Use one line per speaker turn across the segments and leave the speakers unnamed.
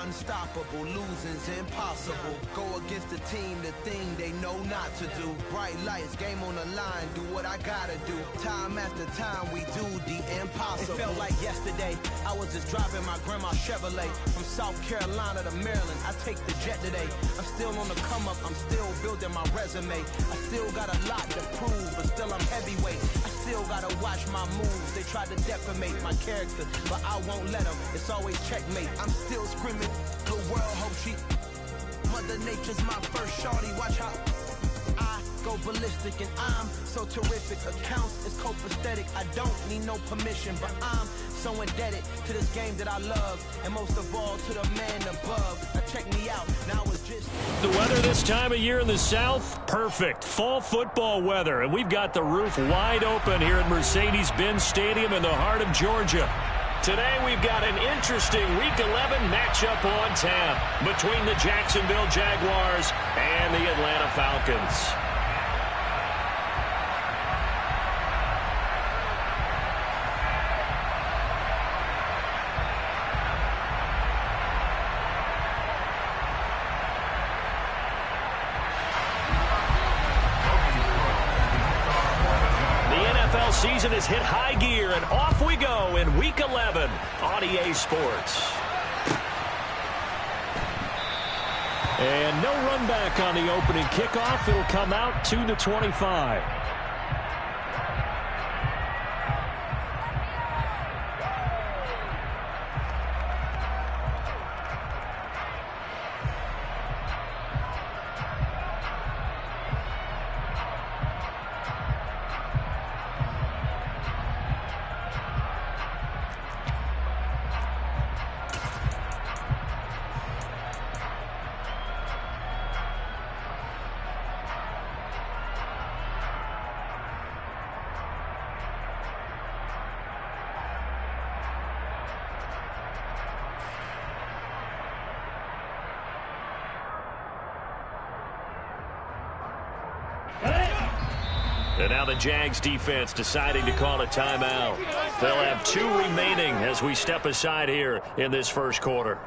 unstoppable, losing's impossible. Go against the team, the thing they know not to do. Bright lights, game on the line, do what I gotta do. Time after time, we do the impossible. It felt like yesterday, I was just driving my grandma's Chevrolet. From South Carolina to Maryland, I take the jet today. I'm still on the come up, I'm still building my resume. I still got a lot to prove, but still I'm heavyweight. I still gotta watch my moves, they try to defamate my character, but I won't let them, it's always checkmate. I'm still screaming, the world hope she, Mother Nature's my first shorty, watch how I go ballistic and I'm so terrific. Accounts is copacetic, I don't need no permission, but I'm so indebted to this game that I love, and most of all to the man above. Now check me out, now it's just...
The weather this time of year in the South, perfect. Fall football weather, and we've got the roof wide open here at Mercedes-Benz Stadium in the heart of Georgia. Today we've got an interesting Week 11 matchup on tap between the Jacksonville Jaguars and the Atlanta Falcons. Season has hit high gear, and off we go in Week 11 on EA Sports. And no run back on the opening kickoff. It'll come out 2-25. And now the Jags defense deciding to call a timeout. They'll have 2 remaining as we step aside here in this first quarter.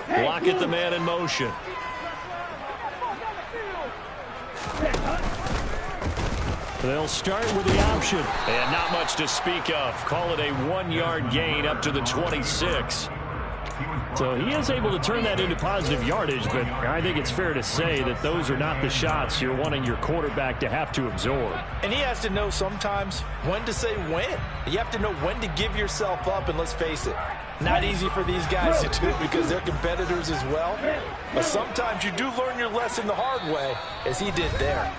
Block it, the man in motion. They'll start with the option. And not much to speak of. Call it a 1-yard gain up to the 26. So he is able to turn that into positive yardage, but I think it's fair to say that those are not the shots you're wanting your quarterback to have to absorb.
And he has to know sometimes when to say when. You have to know when to give yourself up, and let's face it, not easy for these guys to do because they're competitors as well. But sometimes you do learn your lesson the hard way, as he did there.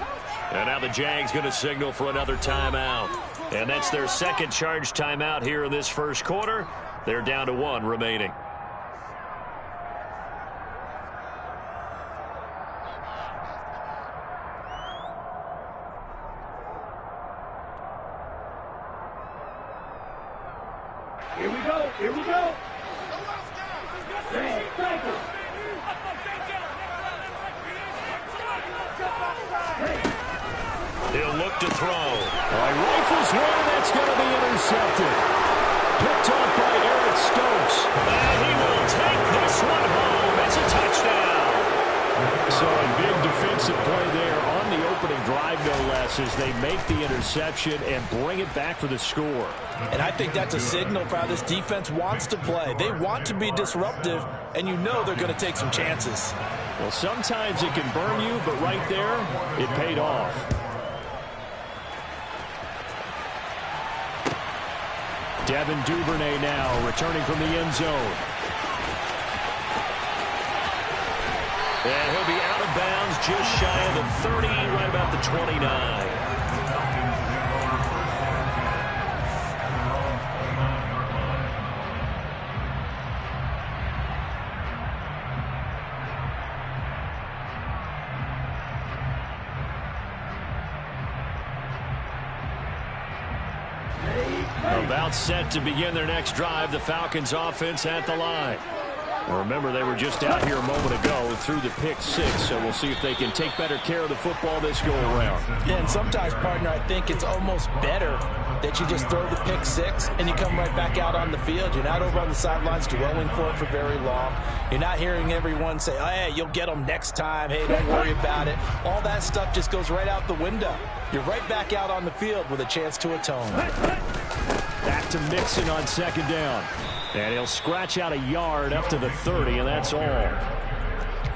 And now the Jags going to signal for another timeout. And that's their second charge timeout here in this first quarter. They're down to 1 remaining.
Here we go. Here we go.
He'll look to throw. Rifles one, that's going to be intercepted. Picked off by Eric Stokes. And he will take this one home. It's a touchdown. So a big defensive play there on the opening drive, no less, as they make the interception and bring it back for the score.
And I think that's a signal for how this defense wants to play. They want to be disruptive, and you know they're going to take some chances.
Well, sometimes it can burn you, but right there, it paid off. Devin Duvernay now returning from the end zone. And he'll be out of bounds just shy of the 30, right about the 29. About set to begin their next drive, the Falcons offense at the line. Now remember, they were just out here a moment ago through the pick six, so we'll see if they can take better care of the football this go-around.
Yeah, and sometimes, partner, I think it's almost better that you just throw the pick six and you come right back out on the field. You're not over on the sidelines dwelling for it for very long. You're not hearing everyone say, oh, hey, you'll get them next time. Hey, don't worry about it. All that stuff just goes right out the window. You're right back out on the field with a chance to atone.
Back to Mixon on second down. And he'll scratch out a yard up to the 30, and that's all.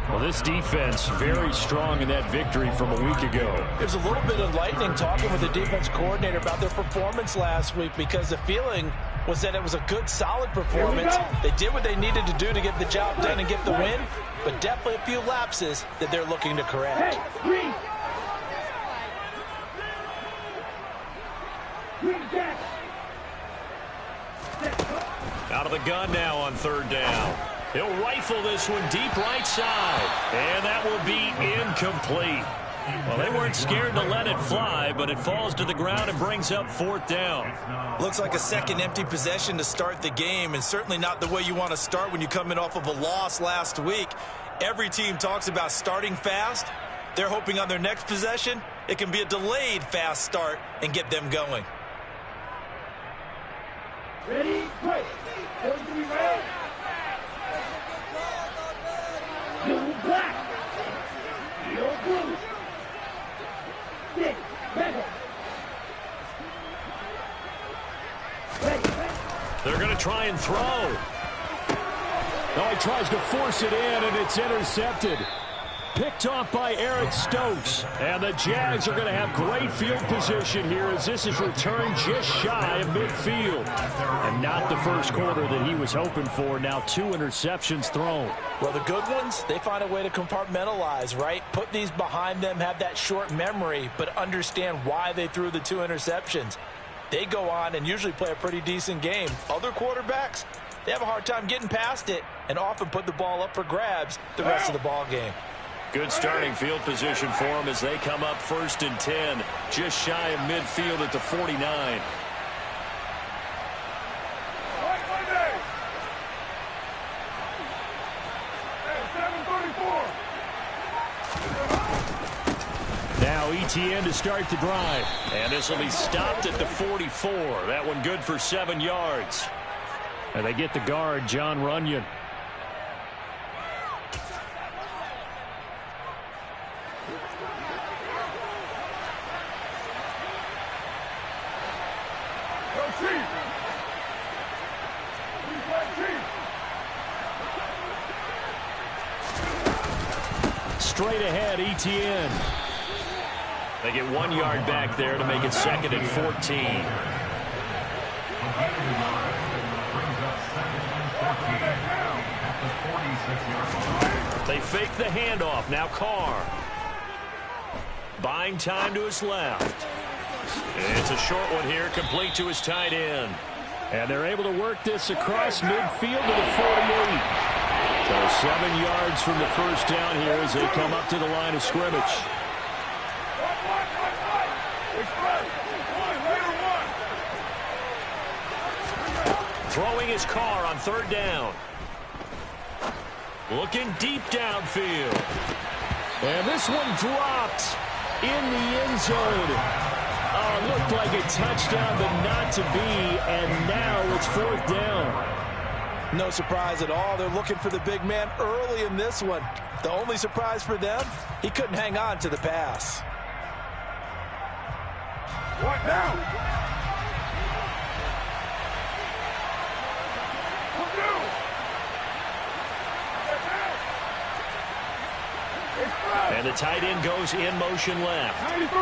Well, this defense very strong in that victory from a week ago.
There's a little bit of lightning talking with the defense coordinator about their performance last week, because the feeling was that it was a good, solid performance. They did what they needed to do to get the job done and get the win, but definitely a few lapses that they're looking to correct.
Out of the gun now on third down. He'll rifle this one deep right side. And that will be incomplete. Well, they weren't scared to let it fly, but it falls to the ground and brings up fourth down.
Looks like a second empty possession to start the game, and certainly not the way you want to start when you come in off of a loss last week. Every team talks about starting fast. They're hoping on their next possession, it can be a delayed fast start and get them going.
Ready, break. Going to be red. Blue, black. Yellow, blue. Stick, metal. Ready.
They're going to try and throw. Oh, he tries to force it in, and it's intercepted. Picked off by Eric Stokes. And the Jags are going to have great field position here as this is returned just shy of midfield. And not the first quarter that he was hoping for. Now 2 interceptions thrown.
Well, the good ones, they find a way to compartmentalize, right? Put these behind them, have that short memory, but understand why they threw the 2 interceptions. They go on and usually play a pretty decent game. Other quarterbacks, they have a hard time getting past it and often put the ball up for grabs the rest of the ball game.
Good starting field position for them as they come up 1st and 10, just shy of midfield at the 49. Now ETN to start the drive. And this will be stopped at the 44. That one good for 7 yards. And they get the guard, John Runyon. Straight ahead, ETN. They get 1 yard back there to make it 2nd and 14. They fake the handoff. Now Carr. Buying time to his left. It's a short one here, complete to his tight end. And they're able to work this across midfield to the 48. So 7 yards from the first down here as they come up to the line of scrimmage. Throwing his Carr on 3rd down. Looking deep downfield. And this one dropped in the end zone. Looked like a touchdown, but not to be. And now it's 4th down.
No surprise at all. They're looking for the big man early in this one. The only surprise for them, he couldn't hang on to the pass.
What now?
And the tight end goes in motion left.
93.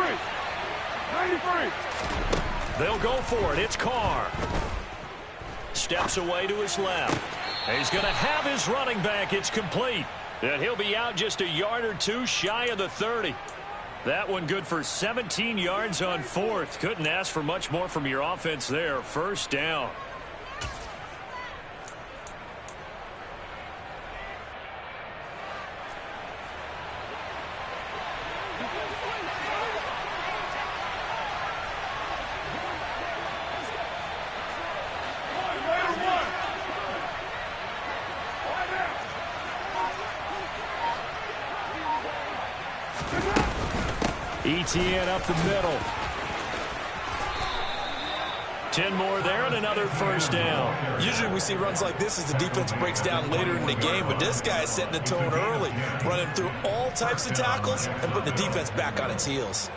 93.
They'll go for it. It's Carr. Steps away to his left. And he's going to have his running back. It's complete. And he'll be out just a yard or 2 shy of the 30. That one good for 17 yards on 4th. Couldn't ask for much more from your offense there. 1st down. ETN up the middle. 10 more there and another first down.
Usually we see runs like this as the defense breaks down later in the game, but this guy is setting the tone early, running through all types of tackles and putting the defense back on its heels.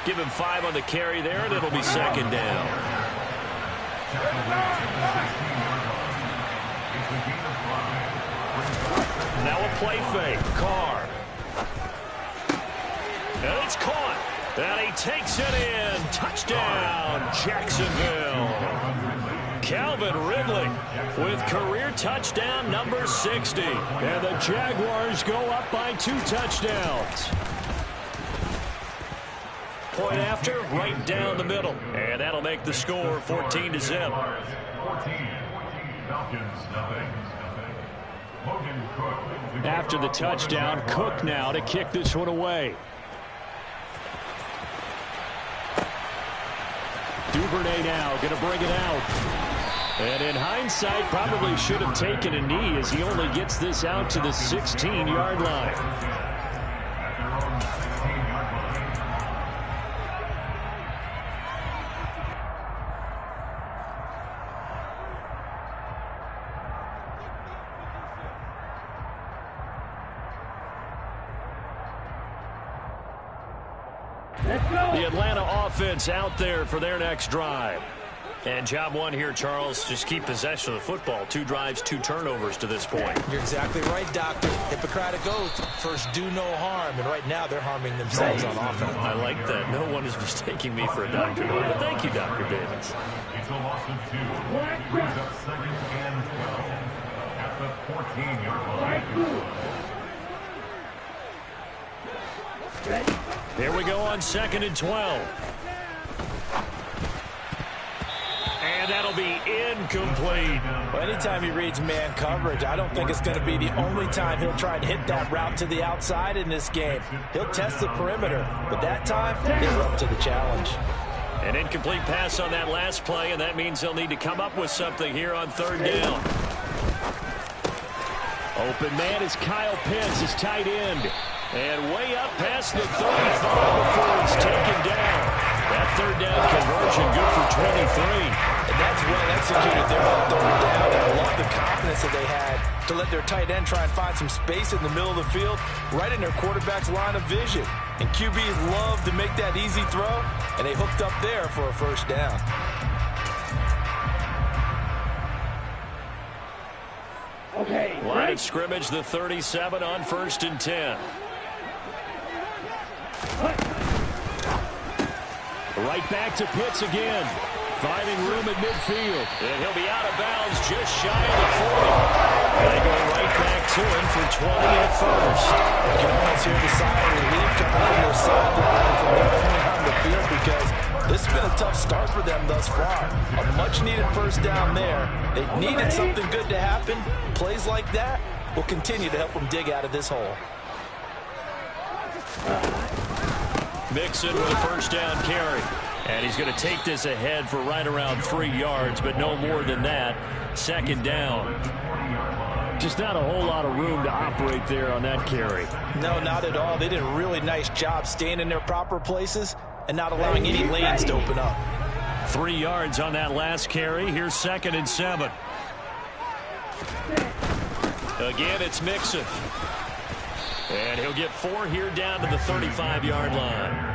Give him 5 on the carry there, and it'll be second down. Now a play fake. Carr. And it's caught. And he takes it in. Touchdown, Jacksonville. Calvin Ridley with career touchdown number 60. And the Jaguars go up by 2 touchdowns. Point after, right down the middle. And that'll make the score 14-0. After the touchdown, Cook now to kick this one away. Duvernay now going to bring it out. And in hindsight, probably should have taken a knee as he only gets this out to the 16-yard line. The Atlanta offense out there for their next drive. And job one here, Charles, just keep possession of the football. 2 drives, 2 turnovers to this point.
You're exactly right, Doctor. Hippocratic oath, first do no harm. And right now they're harming themselves on offense.
I like that. No one is mistaking me for a doctor. But thank you, Dr. Davis.
It's a loss of 2. Brings up 2nd and 12 at the 14-yard line.
Here we go on 2nd and 12. And that'll be incomplete.
Well, anytime he reads man coverage, I don't think it's going to be the only time he'll try and hit that route to the outside in this game. He'll test the perimeter, but that time, they're up to the challenge.
An incomplete pass on that last play, and that means they'll need to come up with something here on 3rd down. Open man is Kyle Pitts, his tight end. And way up past the 35 before it's taken down. That 3rd down conversion good for 23.
And that's well executed there on 3rd down. And I love the confidence that they had to let their tight end try and find some space in the middle of the field, right in their quarterback's line of vision. And QBs love to make that easy throw, and they hooked up there for a first down.
Okay.
Line of scrimmage, the 37 on 1st and 10. Right back to Pitts again. Finding room at midfield. And he'll be out of bounds just shy of the 40. They go right back to him for 20 at first.
You can almost hear the sigh of relief coming from their sideline from their point on the field because this has been a tough start for them thus far. A much-needed first down there. They needed something good to happen. Plays like that will continue to help them dig out of this hole.
Mixon with a first down carry. And he's going to take this ahead for right around 3 yards, but no more than that. 2nd down. Just not a whole lot of room to operate there on that carry.
No, not at all. They did a really nice job staying in their proper places and not allowing any lanes to open up.
3 yards on that last carry. Here's 2nd and 7. Again, it's Mixon. And he'll get 4 here down to the 35-yard line.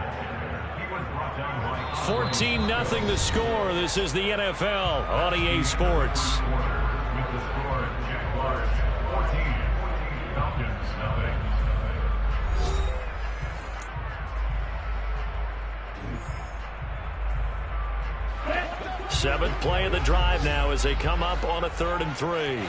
14-0 the score. This is the NFL on EA Sports. Seventh play of the drive now as they come up on a 3rd and 3.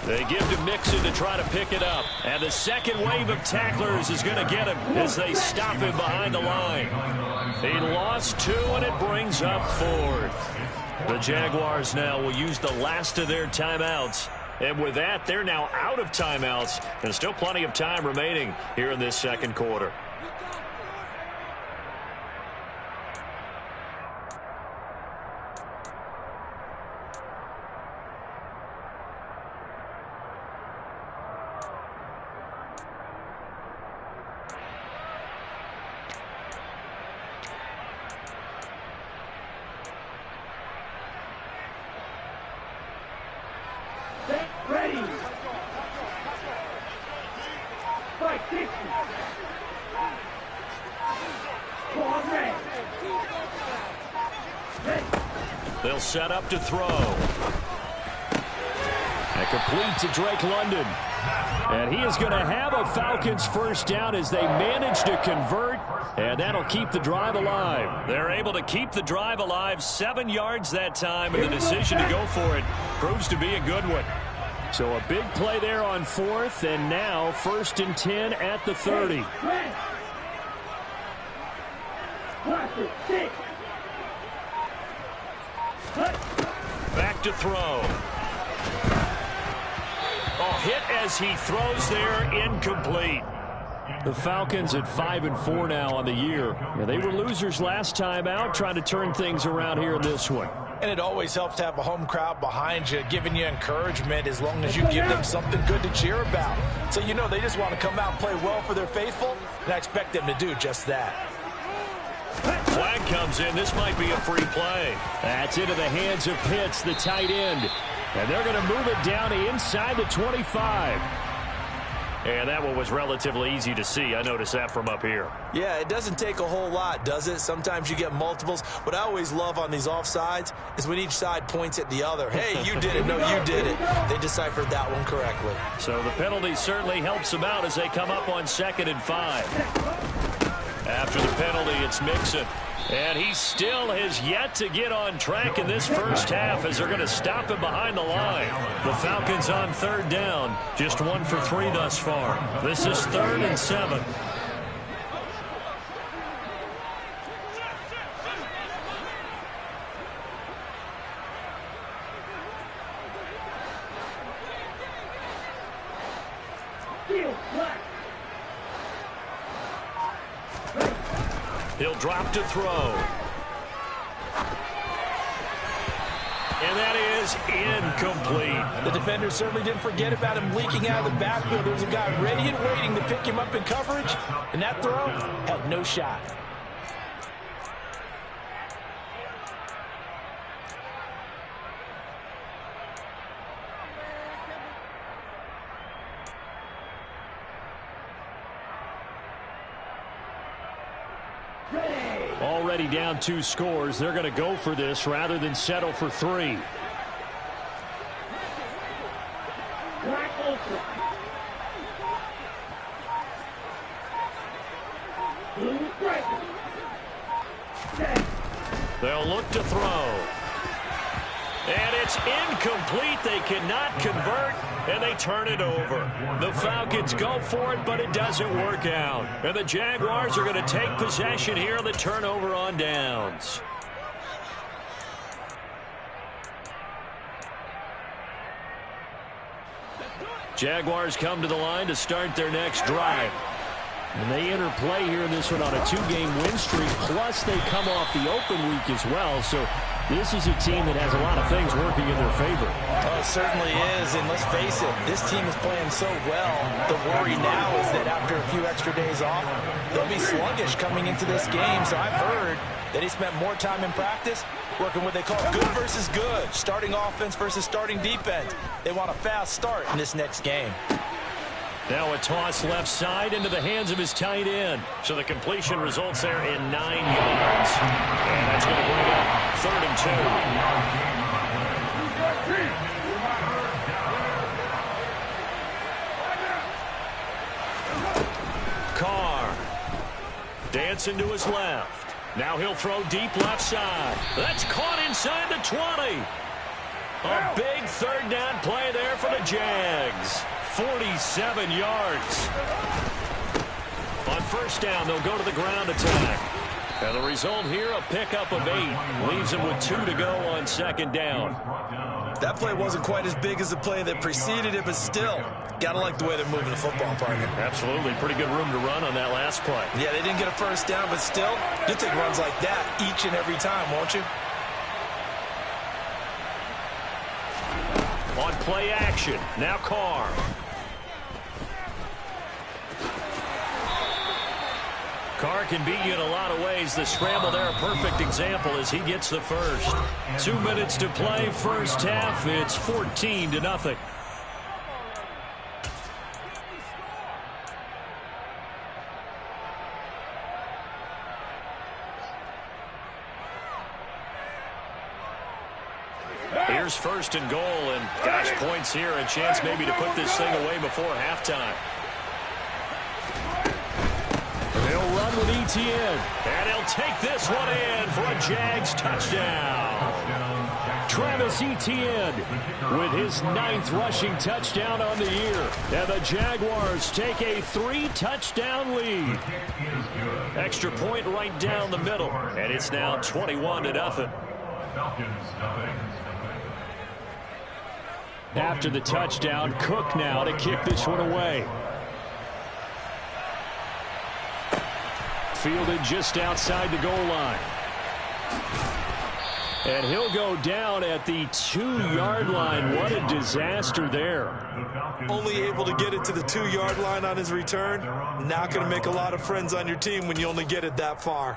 They give to Mixon to try to pick it up. And the second wave of tacklers is going to get him as they stop him behind the line. He lost 2, and it brings up 4th. The Jaguars now will use the last of their timeouts And with that, they're now out of timeouts, and still plenty of time remaining here in this second quarter. They'll set up to throw. And complete to Drake London. And he is going to have a Falcons first down as they manage to convert, and that'll keep the drive alive. They're able to keep the drive alive, 7 yards that time, and the decision to go for it proves to be a good one. So a big play there on 4th, and now 1st and 10 at the 30. Back to throw. Oh, hit as he throws there, incomplete. The Falcons at 5-4 now on the year. Yeah, they were losers last time out, trying to turn things around here in this one.
And it always helps to have a home crowd behind you, giving you encouragement as long as you give them something good to cheer about. So you know they just want to come out and play well for their faithful, and I expect them to do just that.
Flag comes in. This might be a free play. That's into the hands of Pitts, the tight end. And they're going to move it down inside the 25. And that one was relatively easy to see. I noticed that from up here.
Yeah, it doesn't take a whole lot, does it? Sometimes you get multiples. What I always love on these offsides is when each side points at the other. Hey, you did it. No, you did it. They deciphered that one correctly.
So the penalty certainly helps them out as they come up on 2nd and 5. After the penalty, it's Mixon. And he still has yet to get on track in this first half as they're going to stop him behind the line. The Falcons on 3rd down. Just 1 for 3 thus far. This is 3rd and 7. He'll drop to throw. And that is incomplete.
The defender certainly didn't forget about him leaking out of the backfield. There was a guy ready and waiting to pick him up in coverage, and that throw had no shot.
Already down 2 scores. They're going to go for this rather than settle for 3. They'll look to throw. And it's incomplete. They cannot convert, and they turn it over. The Falcons go for it, but it doesn't work out. And the Jaguars are going to take possession here on the turnover on downs. Jaguars come to the line to start their next drive. And they enter play here in this one on a 2-game win streak, plus they come off the open week as well. So this is a team that has a lot of things working in their favor.
Oh, it certainly is, and let's face it, this team is playing so well. The worry now is that after a few extra days off, they'll be sluggish coming into this game. So I've heard that he spent more time in practice working what they call good versus good, starting offense versus starting defense. They want a fast start in this next game.
Now a toss left side into the hands of his tight end. So the completion results there in 9 yards. And that's going to bring up 3rd and 2. Carr dancing to his left. Now he'll throw deep left side. That's caught inside the 20. A big 3rd down play there for the Jags. 47 yards. On 1st down, they'll go to the ground attack. And the result here, a pickup of 8. Leaves them with 2 to go on 2nd down.
That play wasn't quite as big as the play that preceded it, but still, got to like the way they're moving the football, partner.
Absolutely. Pretty good room to run on that last play.
Yeah, they didn't get a first down, but still, you'll take runs like that each and every time, won't you?
On play action, now Carr. Carr can beat you in a lot of ways. The scramble there, a perfect example as he gets the first. 2 minutes to play, first half. It's 14-0. Here's first and goal, and gosh, points here, a chance maybe to put this thing away before halftime. They'll run with Etienne, and he'll take this one in for a Jags touchdown. Travis Etienne with his 9th rushing touchdown on the year, and the Jaguars take a 3-touchdown lead. Extra point right down the middle, and it's now 21-0. After the touchdown, Cook now to kick this one away. Fielded just outside the goal line. And he'll go down at the 2-yard line. What a disaster there.
Only able to get it to the 2-yard line on his return. Not going to make a lot of friends on your team when you only get it that far.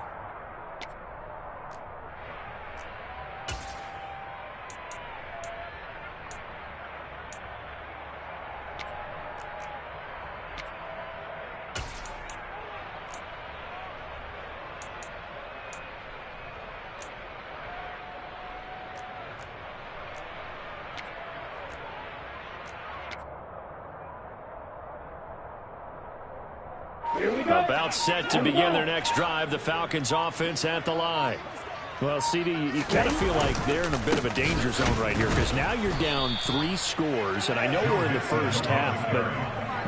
About set to begin their next drive, the Falcons offense at the line. Well, CD, you kind of feel like they're in a bit of a danger zone right here because now you're down 3 scores, and I know we're in the first half, but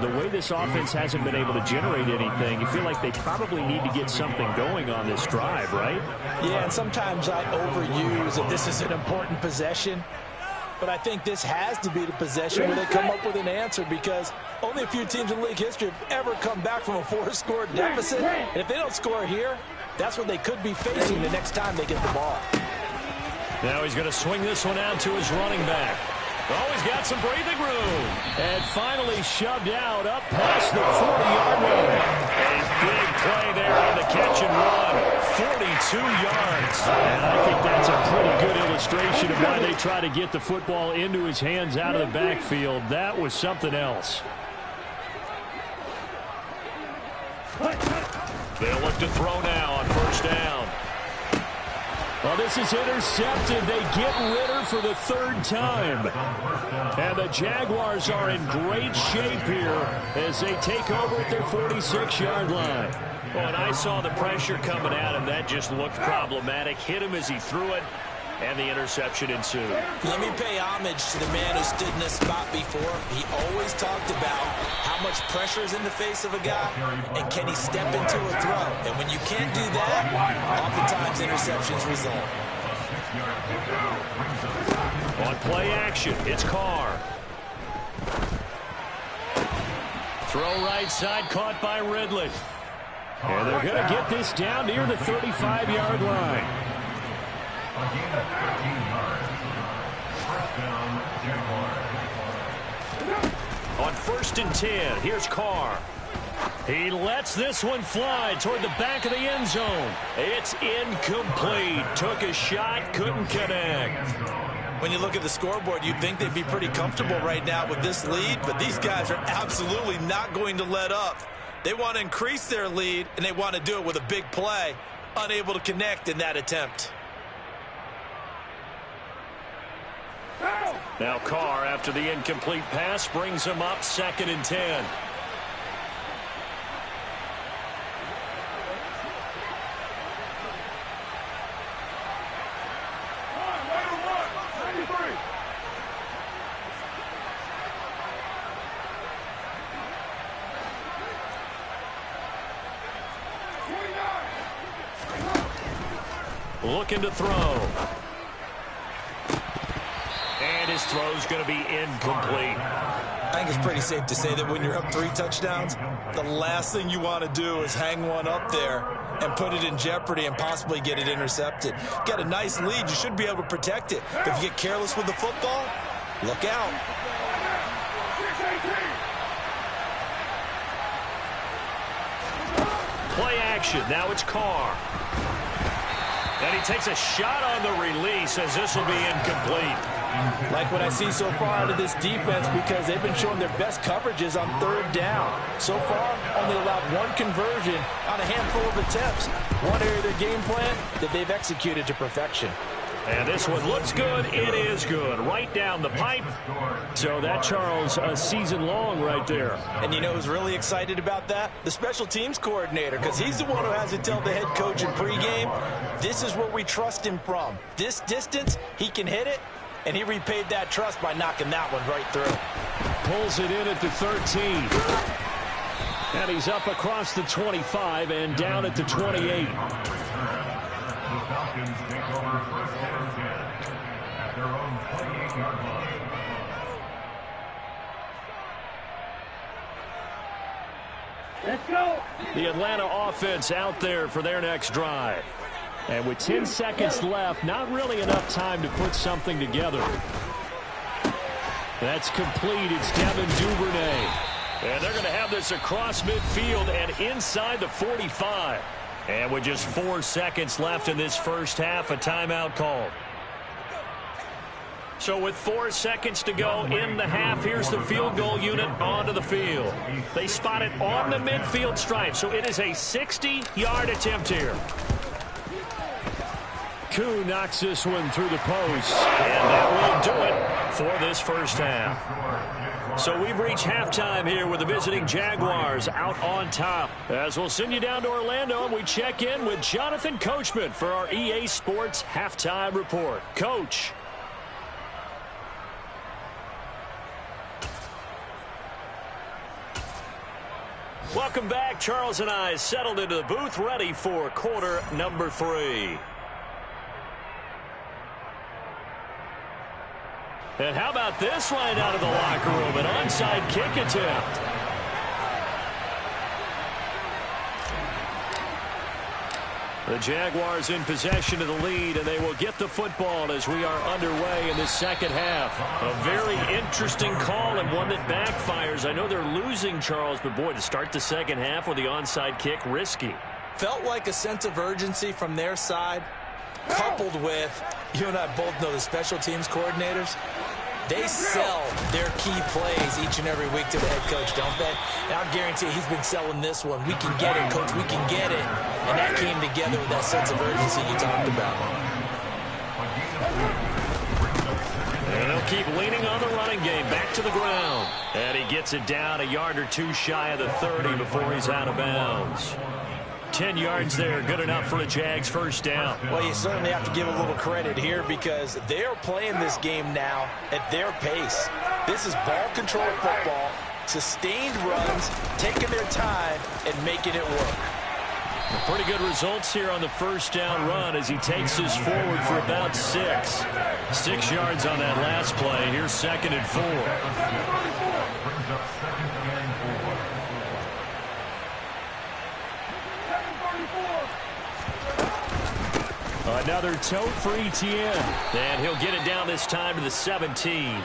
the way this offense hasn't been able to generate anything, you feel like they probably need to get something going on this drive, right?
Yeah, and sometimes I overuse that this is an important possession. But I think this has to be the possession where they come up with an answer because only a few teams in league history have ever come back from a 4-score deficit. And if they don't score here, that's what they could be facing the next time they get the ball.
Now he's going to swing this one out to his running back. Oh, he's got some breathing room. And finally shoved out up past the 40-yard line. A big play there on the catch and run. 42 yards. And I think that's a pretty good illustration of why they try to get the football into his hands out of the backfield. That was something else. They'll look to throw now on first down. Well, this is intercepted. They get Ritter for the 3rd time. And the Jaguars are in great shape here as they take over at their 46-yard line. Well, and I saw the pressure coming at him. That just looked problematic. Hit him as he threw it, and the interception ensued.
Let me pay homage to the man who stood in this spot before. He always talked about how much pressure is in the face of a guy, and can he step into a throw. And when you can't do that, oftentimes interceptions result.
On play action, it's Carr. Throw right side, caught by Ridley. And they're going to get this down near the 35-yard line. On 1st and 10, here's Carr. He lets this one fly toward the back of the end zone. It's incomplete. Took a shot, couldn't connect.
When you look at the scoreboard, you'd think they'd be pretty comfortable right now with this lead, but these guys are absolutely not going to let up. They want to increase their lead, and they want to do it with a big play. Unable to connect in that attempt.
Now Carr, after the incomplete pass, brings him up 2nd and 10. Looking to throw. And his throw's going to be incomplete.
I think it's pretty safe to say that when you're up 3 touchdowns, the last thing you want to do is hang one up there and put it in jeopardy and possibly get it intercepted. Get a nice lead, you should be able to protect it. But if you get careless with the football, look out.
Play action. Now it's Carr. And he takes a shot on the release as this will be incomplete.
Like what I see so far out of this defense, because they've been showing their best coverages on 3rd down. So far, only allowed 1 conversion on a handful of attempts. One area of their game plan that they've executed to perfection.
And this one looks good. It is good. Right down the pipe. So that, Charles, a season long right there.
And you know who's really excited about that? The special teams coordinator, because he's the one who has to tell the head coach in pregame, this is where we trust him from. This distance, he can hit it, and he repaid that trust by knocking that one right through.
Pulls it in at the 13. And he's up across the 25 and down at the 28.
The Falcons take over 1st and 10 at their own 28-yard line.
Let's go.
The Atlanta offense out there for their next drive. And with 10 seconds left, not really enough time to put something together. That's complete. It's Devin Duvernay. And they're going to have this across midfield and inside the 45. And with just 4 seconds left in this first half, a timeout called. So with 4 seconds to go in the half, here's the field goal unit onto the field. They spot it on the midfield stripe, so it is a 60-yard attempt here. Koo knocks this one through the post, and that will do it for this first half. So we've reached halftime here with the visiting Jaguars out on top. As we'll send you down to Orlando, and we check in with Jonathan Coachman for our EA Sports Halftime Report. Coach. Welcome back. Charles and I settled into the booth, ready for quarter number 3. And how about this right out of the locker room? An onside kick attempt. The Jaguars in possession of the lead, and they will get the football as we are underway in the second half. A very interesting call and one that backfires. I know they're losing, Charles, but boy, to start the second half with the onside kick, risky.
Felt like a sense of urgency from their side, coupled with, you and I both know the special teams coordinators, they sell their key plays each and every week to the head coach, don't they? And I'll guarantee he's been selling this one. We can get it, coach. We can get it. And that came together with that sense of urgency you talked about.
And they'll keep leaning on the running game. Back to the ground. And he gets it down a yard or two shy of the 30 before he's out of bounds. 10 yards there, good enough for the Jags' first down.
Well, you certainly have to give a little credit here because they are playing this game now at their pace. This is ball control football, sustained runs, taking their time, and making it work.
Pretty good results here on the first down run as he takes this forward for about 6. 6 yards on that last play. Here's 2nd and 4.
Brings up 2nd and 4.
Another tote for Etienne. And he'll get it down this time to the 17.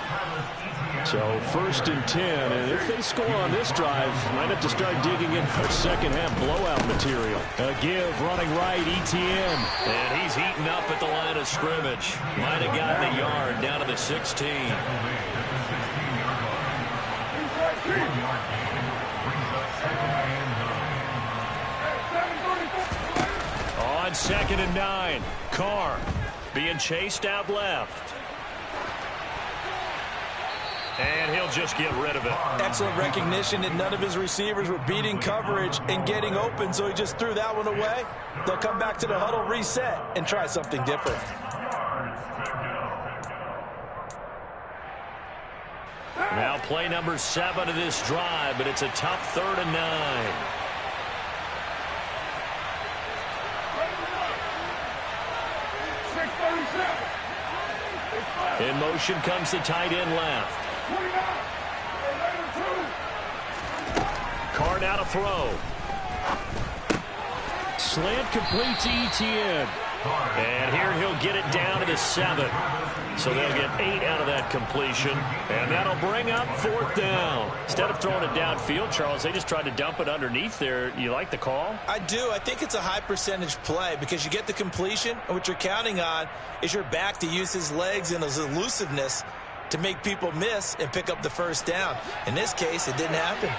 So 1st and 10. And if they score on this drive, might have to start digging in for second half blowout material. A give running right, Etienne. And he's heating up at the line of scrimmage. Might have gotten a yard down to the 16. On 2nd and 9, Carr being chased out left. And he'll just get rid of it.
Excellent recognition that none of his receivers were beating coverage and getting open, so he just threw that one away. They'll come back to the huddle, reset, and try something different.
Now play number 7 of this drive, but it's a tough 3rd and 9. In motion comes the tight end left. Carr now to throw. Slant complete to Etienne. And here he'll get it down to the 7. So they'll get 8 out of that completion. And that'll bring up 4th down. Instead of throwing it downfield, Charles, they just tried to dump it underneath there. You like the call?
I do. I think it's a high percentage play because you get the completion, and what you're counting on is your back to use his legs and his elusiveness to make people miss and pick up the 1st down. In this case, it didn't happen.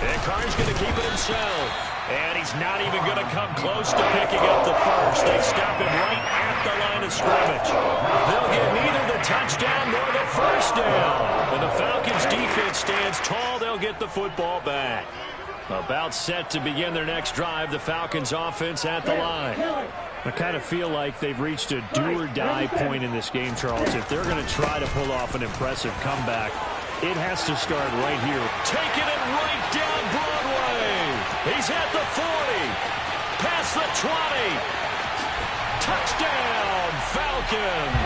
And Carr's going to keep it himself. And he's not even going to come close to picking up the 1st. They stop him right at the line of scrimmage. They'll get neither the touchdown nor the 1st down. When the Falcons defense stands tall, they'll get the football back. About set to begin their next drive, the Falcons offense at the line. I kind of feel like they've reached a do-or-die point in this game, Charles. If they're going to try to pull off an impressive comeback, it has to start right here. Taking it right down Broadway. He's at the 40. Past the 20. Touchdown, Falcons.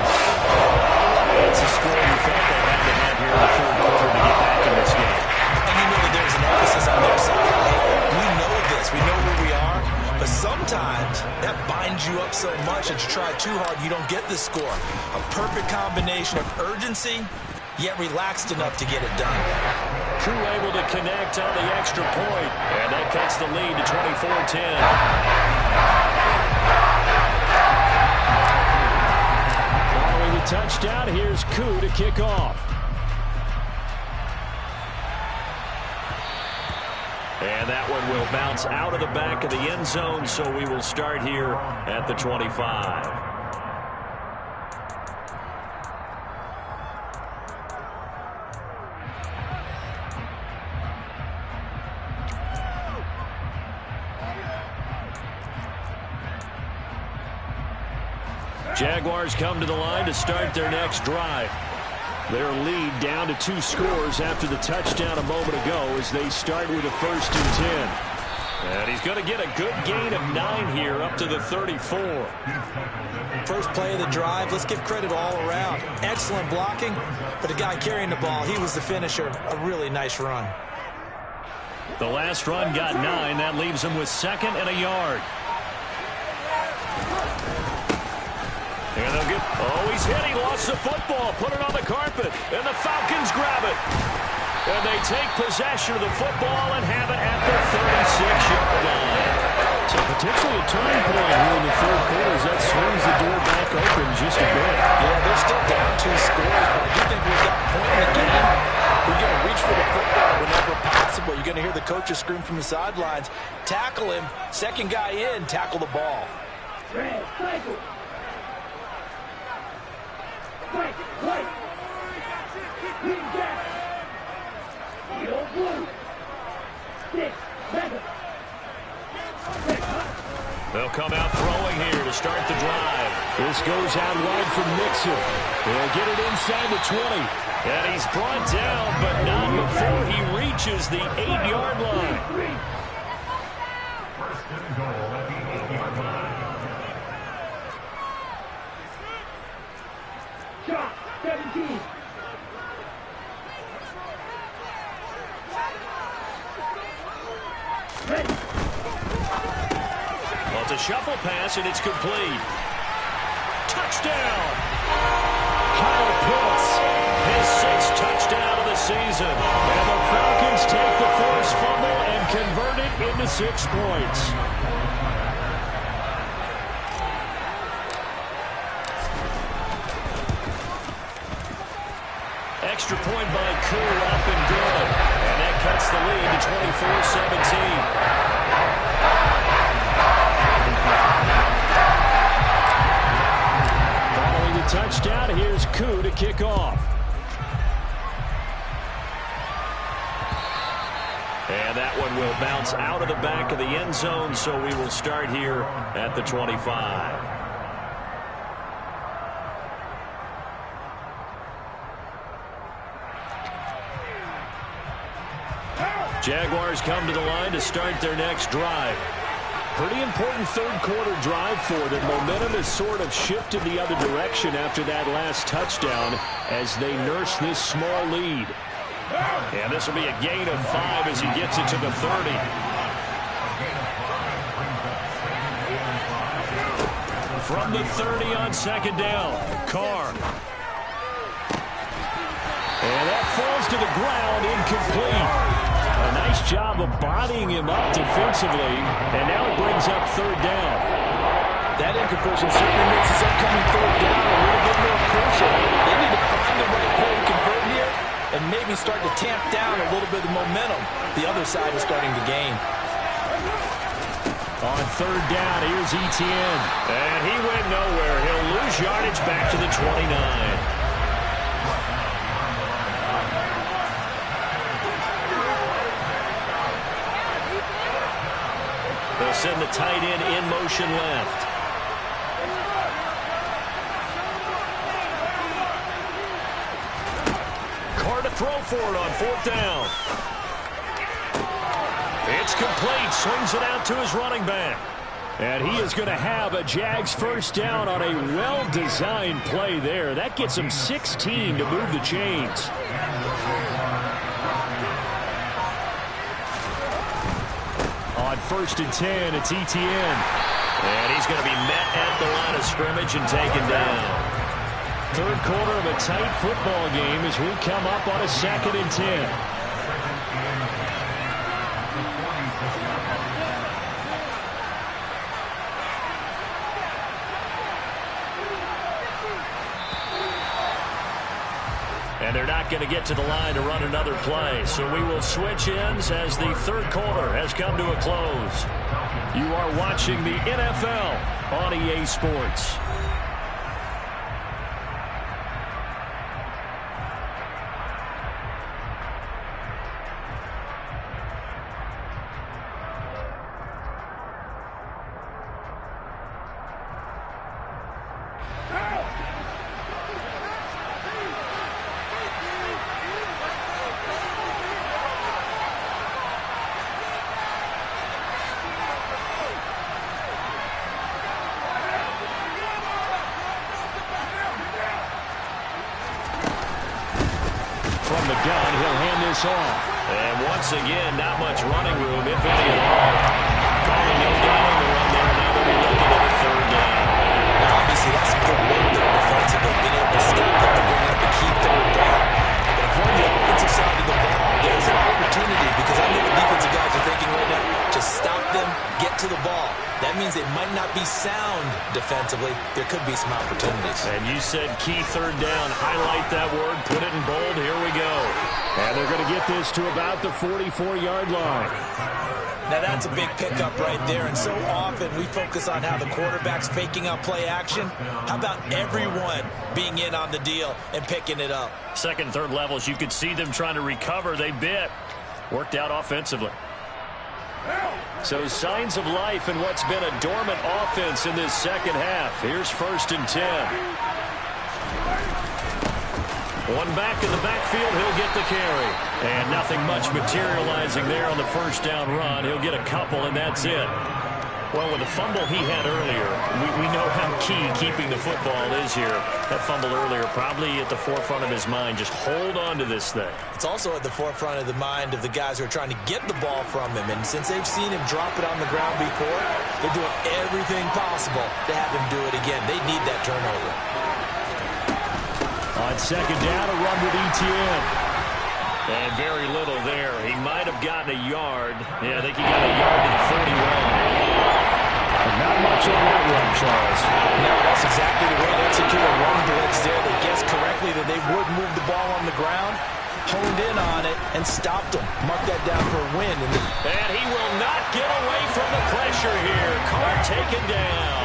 It's a score you felt they had to have here in the 3rd quarter to get back in this game.
And you know that there's an emphasis on their side. We know this. We know where we are. But sometimes that binds you up so much that you try too hard, you don't get the score. A perfect combination of urgency, yet relaxed enough to get it done.
Crew able to connect on the extra point. And that cuts the lead to 24-10. Following the touchdown, here's Koo to kick off. And that one will bounce out of the back of the end zone, so we will start here at the 25. Jaguars come to the line to start their next drive. Their lead down to 2 scores after the touchdown a moment ago as they start with a 1st and 10. And he's going to get a good gain of 9 here up to the 34.
First play of the drive, let's give credit all around. Excellent blocking, but the guy carrying the ball, he was the finisher. A really nice run.
The last run got 9. That leaves him with 2nd and a yard. And they'll get, he's hit. He lost the football. Put it on the carpet. And the Falcons grab it. And they take possession of the football and have it at the 36-yard line. So potentially a turning point here in the 3rd quarter as that swings the door back open just a bit.
Yeah, they're still down 2 scores, but I do think we've got a point in the game. We're going to reach for the football whenever possible. You're going to hear the coaches scream from the sidelines. Tackle him. 2nd guy in, tackle the ball.
They'll come out throwing here to start the drive. This goes out wide from Mixon. They'll get it inside the 20. And he's brought down, but not before he reaches the 8-yard line.
1st and goal at the 8-yard line.
Shot, 17. Ready.
Well, it's a shuffle pass, and it's complete. Touchdown! Kyle Pitts, his 6th touchdown of the season. And the Falcons take the forced fumble and convert it into 6 points. Extra point by Koo, up and good. And that cuts the lead to 24-17. Following the touchdown, here's Koo to kick off. And that one will bounce out of the back of the end zone, so we will start here at the 25. Jaguars come to the line to start their next drive. Pretty important third-quarter drive for them. Momentum has sort of shifted the other direction after that last touchdown as they nurse this small lead. And this will be a gain of 5 as he gets it to the 30. From the 30 on second down, Carr. And that falls to the ground, incomplete. A nice job of bodying him up defensively, and now it brings up third down.
That incompletion certainly makes this upcoming third down a little bit more crucial. They need to find the right play to convert here and maybe start to tamp down a little bit of momentum. The other side is starting to gain.
On third down, here's Etienne. And he went nowhere. He'll lose yardage back to the 29. They'll send the tight end in motion left. Carr to throw for it on fourth down. It's complete. Swings it out to his running back. And he is going to have a Jags first down on a well-designed play there. That gets him 16 to move the chains. On first and 10, it's Etienne. And he's going to be met at the line of scrimmage and taken down. Third quarter of a tight football game as we come up on a second and 10. And they're not going to get to the line to run another play. So we will switch ends as the third quarter has come to a close. You are watching the NFL on EA Sports. From the gun, he'll hand this off. And once again, not much running room, if any at all. Calling no down on the run there. Now they'll be looking at a third down.
Now, obviously, that's some good work there defensively, being able to stop them and bring up the key third down. But if we're on the offensive side of the ball, there's an opportunity because I know the defensive guys are thinking right now, just stop them, get to the ball. That means they might not be sound defensively. There could be some opportunities.
And you said key third down. Highlight that word. Put it in bold. Here we go. And they're going to get this to about the 44-yard line.
Now, that's a big pickup right there. And so often we focus on how the quarterback's faking up play action. How about everyone being in on the deal and picking it up?
Second, third levels, you could see them trying to recover. They bit. Worked out offensively. So signs of life in what's been a dormant offense in this second half. Here's first and 10. One back in the backfield, he'll get the carry. And nothing much materializing there on the first down run. He'll get a couple, and that's it. Well, with the fumble he had earlier, we know how key keeping the football is here. That fumble earlier probably at the forefront of his mind. Just hold on to this thing.
It's also at the forefront of the mind of the guys who are trying to get the ball from him. And since they've seen him drop it on the ground before, they're doing everything possible to have him do it again. They need that turnover.
On second down, a run with Etienne. And very little there. He might have gotten a yard. Yeah, I think he got a yard to the 41. Not much on that run, Charles.
No, that's exactly the way to execute a run blitz there. They guessed correctly that they would move the ball on the ground, honed in on it, and stopped them. Mark that down for a win.
And he will not get away from the pressure here. Carr taken down.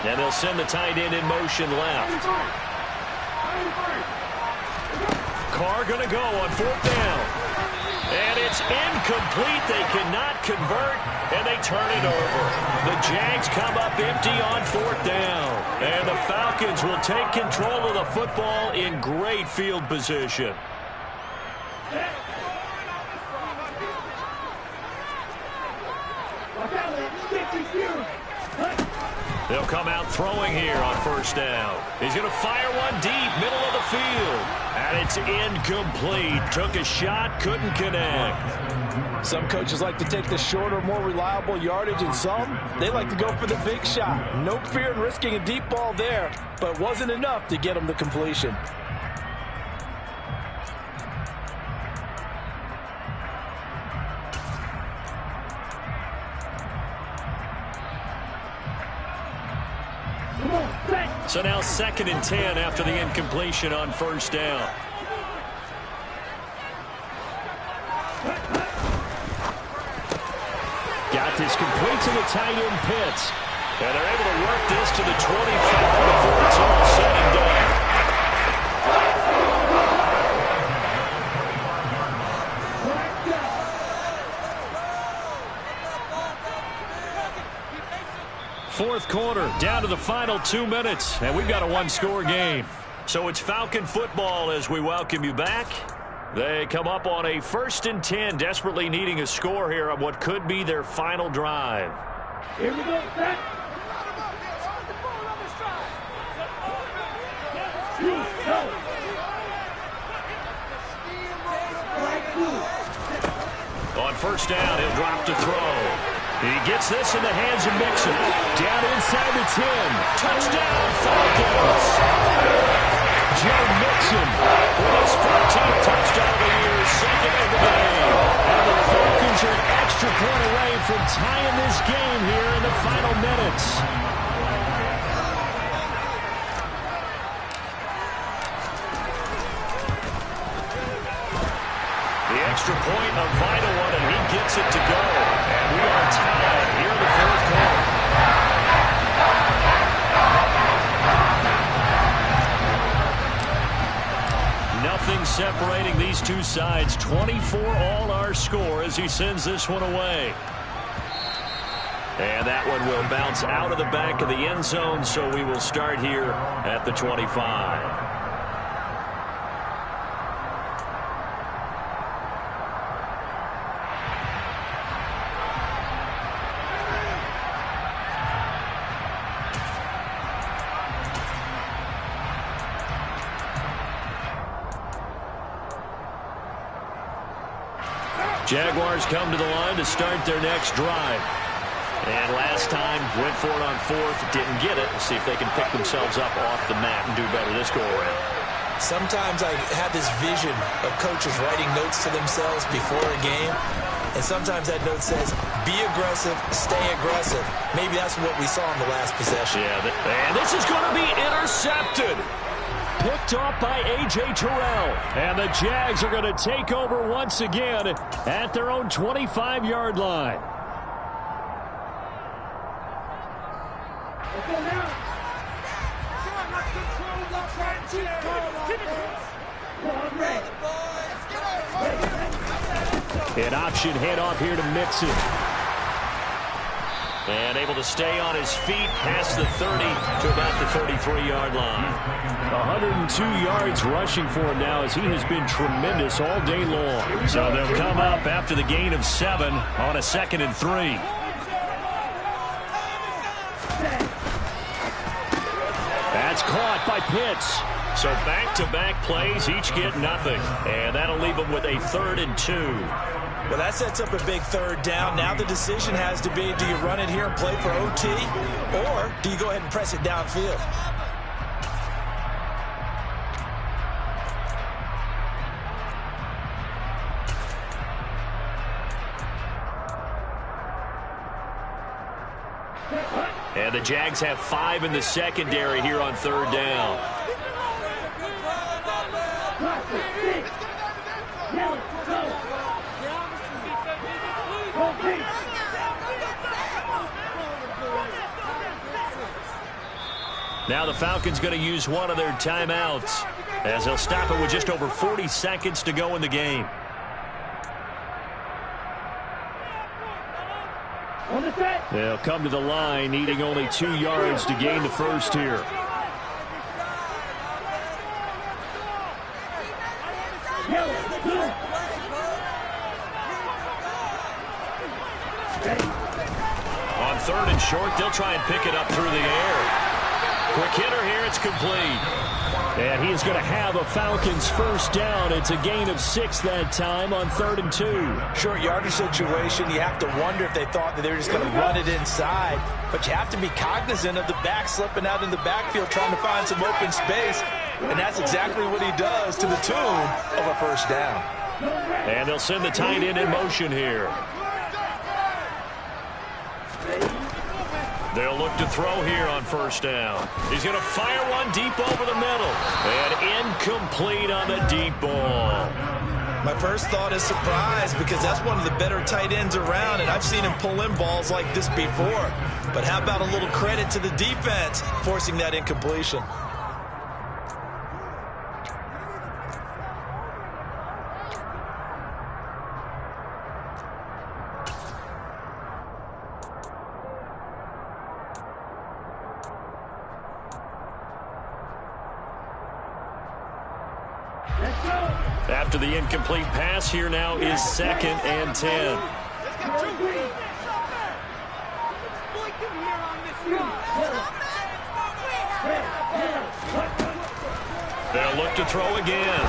And they'll send the tight end in motion left. Carr going to go on fourth down. And it's incomplete. They cannot convert, and they turn it over. The Jags come up empty on 4th down. And the Falcons will take control of the football in great field position. They'll come out throwing here on 1st down. He's going to fire one deep, middle of the field. And it's incomplete. Took a shot, couldn't connect.
Some coaches like to take the shorter, more reliable yardage, and some, they like to go for the big shot. No fear in risking a deep ball there, but wasn't enough to get him the completion.
So now 2nd and 10 after the incompletion on 1st down. Got this complete to the tight end Pitts. And they're able to work this to the 25 before it's all said and done. Fourth quarter, down to the final 2 minutes, and we've got a one-score game. So it's Falcon football as we welcome you back. They come up on a 1st and 10, desperately needing a score here on what could be their final drive.
Here we go, set.
On 1st down, he'll drop to throw. He gets this in the hands of Mixon. Down inside the 10. Touchdown, Falcons! Joe Mixon with his 14th touchdown of the year, 2nd of the game. And the Falcons are an extra point away from tying this game here in the final minutes. The extra point, a vital one, and he gets it to go. And we are tied here in the 4th quarter. Nothing separating these two sides. 24 all our score as he sends this one away. And that one will bounce out of the back of the end zone, so we will start here at the 25. Jaguars come to the line to start their next drive. And last time, went for it on 4th, didn't get it. See if they can pick themselves up off the mat and do better this go-around.
Sometimes I have this vision of coaches writing notes to themselves before a game. And sometimes that note says, be aggressive, stay aggressive. Maybe that's what we saw in the last possession.
Yeah, and this is going to be intercepted. Picked off by A.J. Terrell. And the Jags are going to take over once again at their own 25-yard line. An option handoff here to Mixon. And able to stay on his feet past the 30 to about the 33-yard line. 102 yards rushing for him now as he has been tremendous all day long. So they'll come up after the gain of 7 on a 2nd and 3. That's caught by Pitts. So back-to-back plays, each get nothing. And that'll leave them with a 3rd and 2.
Well, that sets up a big 3rd down. Now the decision has to be, do you run it here and play for OT, or do you go ahead and press it downfield?
And the Jags have 5 in the secondary here on 3rd down. Now the Falcons going to use one of their timeouts as they'll stop it with just over 40 seconds to go in the game. They'll come to the line, needing only 2 yards to gain the first here. On 3rd and short, they'll try and pick it up through the air. Quick hitter here, it's complete. And he's going to have a Falcons first down. It's a gain of 6 that time on 3rd and 2.
Short yardage situation. You have to wonder if they thought that they were just going to run it inside. But you have to be cognizant of the back slipping out in the backfield trying to find some open space. And that's exactly what he does to the tune of a first down.
And they'll send the tight end in motion here. They'll look to throw here on first down. He's going to fire one deep over the middle. And incomplete on the deep ball.
My first thought is surprise, because that's one of the better tight ends around, and I've seen him pull in balls like this before. But how about a little credit to the defense forcing that incompletion?
After the incomplete pass, here now is 2nd and 10. They'll look to throw again.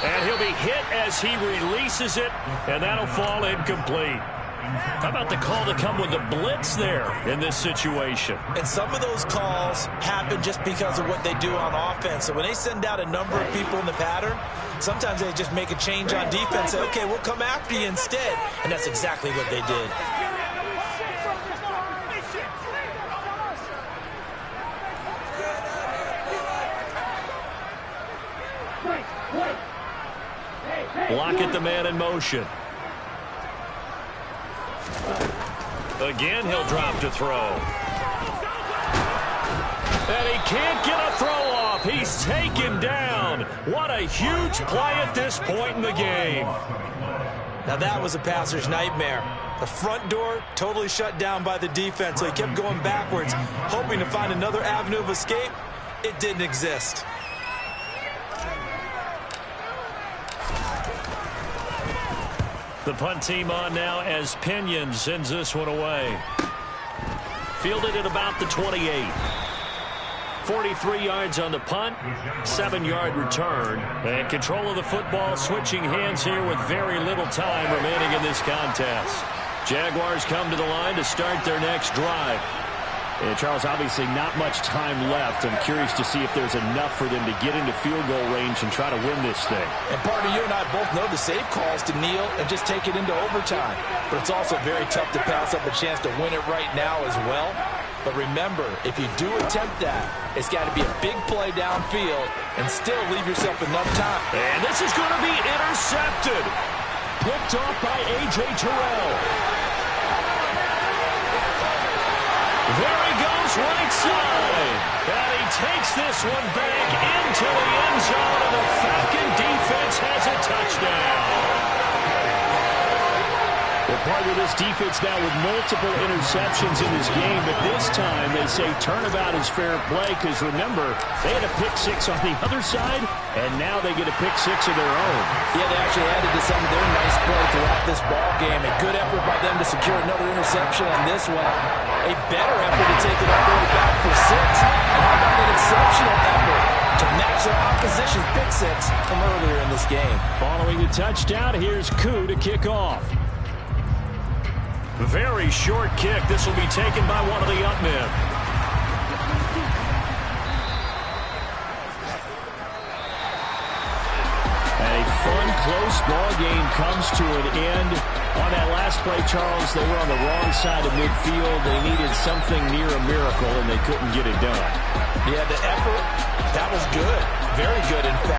And he'll be hit as he releases it, and that'll fall incomplete. How about the call to come with the blitz there in this situation?
And some of those calls happen just because of what they do on offense. So when they send out a number of people in the pattern, sometimes they just make a change on defense, say, okay, we'll come after you instead. And that's exactly what they did.
Lockett, the man in motion. Again, he'll drop to throw. And he can't get a throw off. He's taken down. What a huge play at this point in the game.
Now that was a passer's nightmare. The front door totally shut down by the defense, so he kept going backwards, hoping to find another avenue of escape. It didn't exist.
The punt team on now as Pinion sends this one away. Fielded at about the 28. 43 yards on the punt, 7-yard return. And control of the football, switching hands here with very little time remaining in this contest. Jaguars come to the line to start their next drive. And Charles, obviously not much time left. I'm curious to see if there's enough for them to get into field goal range and try to win this thing.
And partner, you and I both know the safe calls to kneel and just take it into overtime. But it's also very tough to pass up a chance to win it right now as well. But remember, if you do attempt that, it's got to be a big play downfield and still leave yourself enough time.
And this is going to be intercepted. Picked off by A.J. Terrell. There he goes, right side. And he takes this one back into the end zone, and the Falcon defense has a touchdown. They're part of this defense now with multiple interceptions in this game, but this time they say turnabout is fair play, because remember, they had a pick 6 on the other side, and now they get a pick 6 of their own.
Yeah, they actually added to some of their nice play throughout this ball game. A good effort by them to secure another interception on this one. A better effort to take it all the way back for 6. And how about an exceptional effort to match their opposition's pick 6 from earlier in this game.
Following the touchdown, here's Koo to kick off. Very short kick. This will be taken by one of the up men. A fun, close ball game comes to an end. On that last play, Charles, they were on the wrong side of midfield. They needed something near a miracle, and they couldn't get it done.
Yeah, the effort, that was good. Very good, in fact.